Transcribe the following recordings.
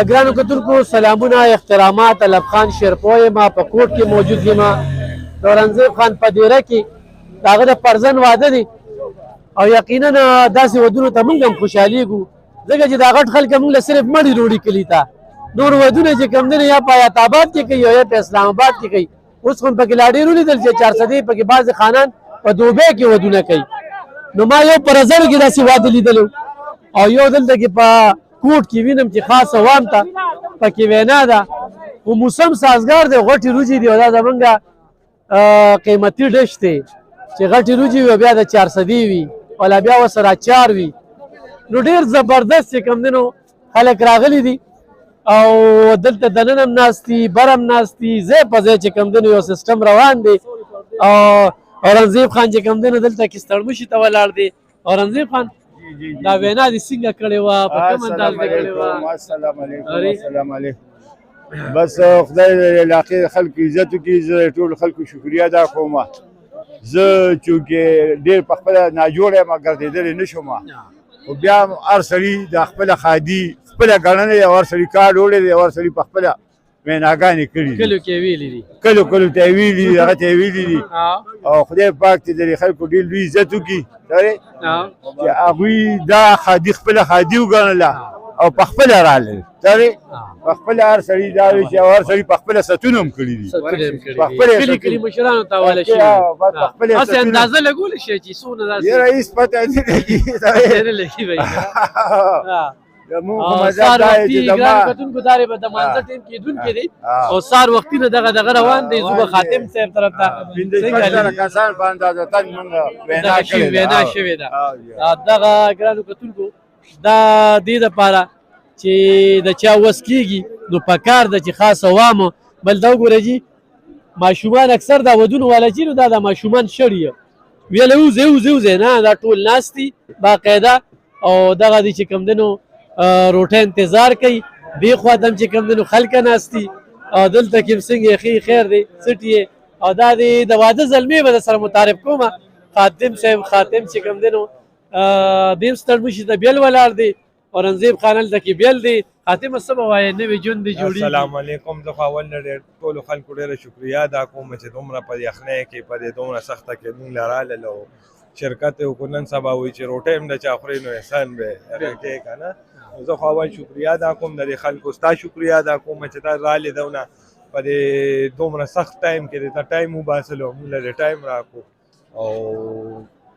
ګرانو کتونکو سلامونه احترامات. الب خان شیرپوی ما په کوټ کې موجود یم د اورنګزیب خان په دیره کې د هغه د فرزند واده دی او یقینا داسې ودونو ته موږ هم خوشحالیږو ځکه چې دا غټ خلک موږ له صرف مړی روړي کلي ته نور ودونه چې کوم دی یا په حیات آباد کې کوي یا په اسلام آباد کې کوي. اوس خو پکې لا ډېر ولیدل چې 400 پکې بعضې خانان په دوبۍ کې ودونه کوي. نو ما یو پر زر کې داسې واده لیدلو او یو دلته کې په کوټ کې وینم چې خاص عوام ته پکې وینا ده خو موسم سازګار دی غټې روجې دي او دا زمونږ قیمتي ډش دی چې غټې روجې وي بیا د 400 وي ولا بیا ورسره اچار وي. نو ډېر زبردست چې کوم دی نو خلک راغلي دي او دلته دننه هم ناست دي بر هم ناست دي ځای په ځای چې کوم دی نو یو سیسټم روان دی. او اورنګزیب خان چې کوم دی نو دلته کې ستړمشي ته ولاړ دی. اورنګزیب خان دا وینا دې څنګه کړې وه په کوم انداز کې کړې وه؟ السلام علیکم. السلام علیکم. بس خدای د علاقې خلکو عزت وکړي. زه ټولو خلکو شکریه ادا کوم. زه چونکې ډېر په خپله ناجوړه یم ګرځېدلی نه شم خو بیا هم هر سړي د خپله خادي خپله ګڼنه دی او هر سړي کار وړی دی او هر سړي په خپله ویناګانې کړي دي کلو کې ویلي دي کلو ته یې ویلي دي هغه ته یې ویلي دي او خدای پاک ته د خلکو ډېر لوی عزت وکړي چې هغوی دا خادي خپله خادي وګڼله او په خپله راغلل په خپله هر سړي دا وي چې هر سړي په خپله ستون هم کړي دي په خپله کلي مشرانو ته حواله شوي هسې اندازه لګولی شي چې څومره داسې یاره هېڅ پته نه لګي سهار وختي ګرانو کتونکو دا به د مانځه ټیم کېدونکی دی او سهار وختي نه دغه روان دی. زه به خاتم صاحب طرف ته کسان په اندازتن موږ وینا شوې ده. دغه ګرانو کتونکو دا دې دپاره چې د چا وس کېږي نو پکار ده چې خاص عوامو بل دا وګوره جي ماشومان اکثر دا ودونه والا چې نو دا د ماشومان شړي ویله وځئ نه دا ټول ناست دي باقاعده او دغه دی چې کوم دی نو روټه انتظار کوي. دې خوا ته هم چې کوم دی نو خلکه ناست دي او دلته کې هم څنګه ښې خیر دی څټ یې او دا د واده زلمې به در سره متعارف کومه. خاتم صاحب خاتم چې کوم دی نو دیم ستړمشي ته بیل ولاړ دی اورنګزیب خان هلته کې بیل دی. خاتمه څه به وایې نوې ژوند دې جوړېږي؟ السلام علیکم. زه خو اول نه ډېر ټولو خلکو ډېره شکریه ادا کوم چې دومره په یخنۍ کې په دې دومره سخته کې موږ له رالل او شرکت یې وکړو. نن سبا وایي چې روټۍ هم د چا خورې نو احسان به رټې که نه. زه خو اول شکریه ادا کوم د دې خلکو ستا شکریه ادا کوم چې تا رالې دونه په دې دومره سخت ټایم کې د ټایم وباسلو موږ له ټایم راکړو او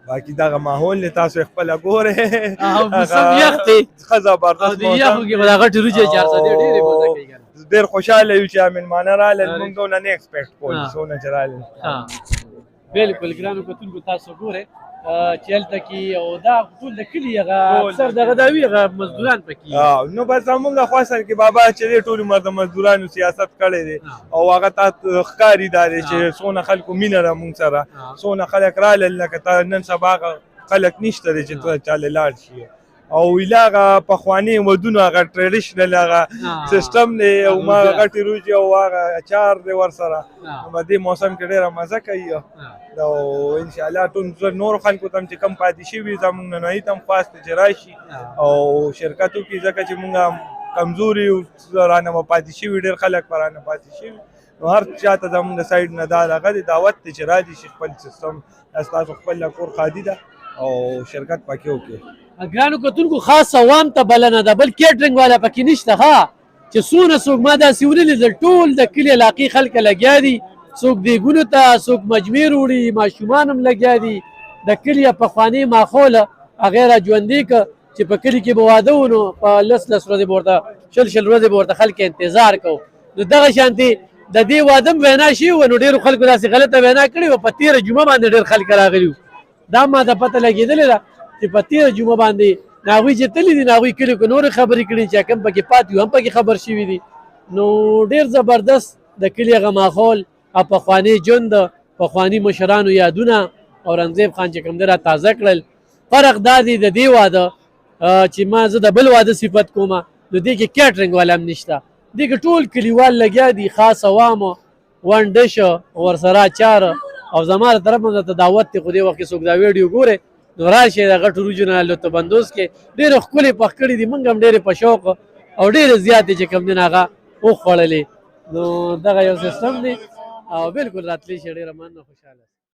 باقي دغه ماحول دی تاسو خپله ګورئ موسم یخ دی ښه زبردست یخو کې به دا غټې روجې 400 ډېرې مزه کوي ډېر خوشحاله یو چې مېلمانه رالل موږ دونه نه ایکسپیکټ کول څونه چې رالل. بالکل ګرانو کتونکو تاسو ګورئ چې هلته کې او دا ټول د کلي هغه اکثر دغه دا وي هغه مزدوران پکې نو بس زموږ له خوا سره کې بابا چې دی ټول عمر د مزدورانو سیاست کړی دی او هغه ته ښکاري دا دی چې څونه خلکو مینه ده موږ سره څونه خلک رالل لکه تا نن سبا خلک نشته دی چې چاله لاړ شي او ویله هغه پخواني ودونه هغه ټریډیشنل هغه سیسټم دی او ما غټې روجې او هغه اچار دی ورسره نو دې موسم کې ډېره مزه کوي او انشاءالله ټول نورو خلکو ته هم چې کم پاتې شوي زموږ نننۍ ته هم خواست چې راشي او شرکت وکړي ځکه چې موږ هم کمزوري یو رانه به پاتې شوي ډېر خلک به رانه پاتې شوي نو هر چا ته زموږ د سایډ نه دا دغه دی دعوت دی چې راشي شي خپل سیسټم ستاسو خپل کور خادي ده او شرکت پکې وکړي. ګرانو کتونکو خاص عوام ته بلنه ده بل کیټرینګ والا پکې نشته ښه چې څونه څوک ما داسې ولیدل ټول د کلي علاقې خلک لګیا دي څوک دیګونو ته څوک مجمې وړي ماشومان هم لګیا دي د کلي پخواني ماحول هغې را ژوندي که چې په کلي کې به واده و نو په 10 ورځې به ورته 20 ورځې به ورته خلک انتظار کوو نو دغه شانتې د دې واده هم وینا شوي وه نو ډېرو خلکو داسې غلطه وینا کړې وه په تېره جمعه باندې ډېر خلک راغلي وو. دا ما ته پته لګېدلې ده چې په تېره جمعه باندې نه هغوی چې تللي دي نه هغوی کلي کې نورې خبرې کړي چې کوم پکې پاتې وي هم پکې خبر شوي دي. نو ډېر زبردست د کلي هغه ماحول او پخواني ژوند پخواني مشرانو یادونه اورنګزیب خان چې کوم دی را تازه کړل. فرق دا دی د دې واده چې ما زه د بل واده صفت کوم نو دې کې کیټرینګ والا هم نشته دې کې ټول کلیوال لګیا دي خاص عوامو ون ډش ورسره اچار او زما له طرف نه ته دعوت دی خو دې وخت کې څوک دا ویډیو ګوري نو راشئ د غټو وریجو نه لطف اندوز کې ډېرې ښکلې پخ کړي دي موږ هم ډېرې په شوق او ډېرې زیاتې چې کوم دي نه هغه وخوړلې نو دغه یو سیستم دی او بالکل راتلی شي ډېره مننه خوشحاله